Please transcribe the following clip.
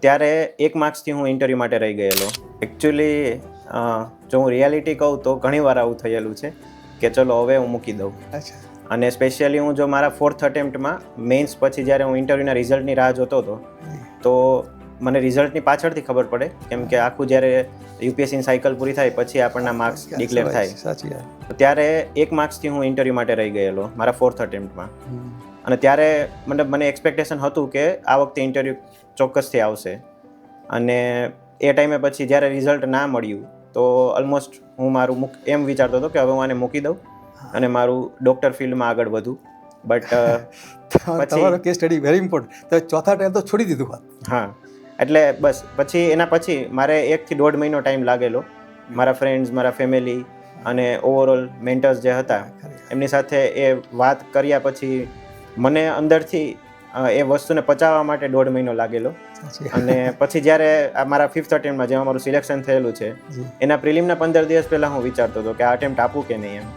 ત્યારે 1 માર્ક્સથી હું ઇન્ટરવ્યૂ માટે રહી ગયેલો. એકચ્યુઅલી જો હું રિયાલિટી કહું તો ઘણીવાર આવું થયેલું છે કે ચલો હવે હું મૂકી દઉં. અચ્છા. અને સ્પેશિયલી હું જો મારા 4th અટેમ્પ્ટમાં મેઇન્સ પછી જ્યારે હું ઇન્ટરવ્યૂના રિઝલ્ટની રાહ જોતો હતો તો મને રિઝલ્ટની પાછળથી ખબર પડે, કેમ કે આખું જ્યારે યુપીએસસીની સાયકલ પૂરી થાય પછી આપણના માર્ક્સ ડિક્લેર થાય. સાચી વાત. ત્યારે 1 માર્ક્સથી હું ઇન્ટરવ્યૂ માટે રહી ગયેલો મારા 4th અટેમ્પ્ટમાં. અને ત્યારે મને એક્સપેક્ટેશન હતું કે આ વખતે ઇન્ટરવ્યૂ ચોક્કસથી આવશે. અને એ ટાઈમે પછી જ્યારે રિઝલ્ટ ના મળ્યું તો ઓલમોસ્ટ હું મારું એમ વિચારતો હતો કે હવે હું આને મૂકી દઉં અને મારું ડૉક્ટર ફિલ્ડમાં આગળ વધું. બટ તમારો કેસ સ્ટડી વેરી ઇમ્પોર્ટન્ટ. તો ચોથા ટાઈમ તો છોડી દીધું. હા, એટલે બસ એના પછી મારે 1 થી 1.5 મહિનો ટાઈમ લાગેલો. મારા ફ્રેન્ડ્સ, મારા ફેમિલી અને ઓવરઓલ મેન્ટર્સ જે હતા એમની સાથે એ વાત કર્યા પછી મને અંદરથી એ વસ્તુને પચાવવા માટે 1.5 મહિનો લાગેલો. અને પછી જ્યારે આ મારા 5th અટેમ્પ્ટમાં જેમાં મારું સિલેક્શન થયેલું છે એના પ્રિલિમના 15 દિવસ પહેલાં હું વિચારતો હતો કે આ અટેમ્પ્ટ આપું કે નહીં એમ.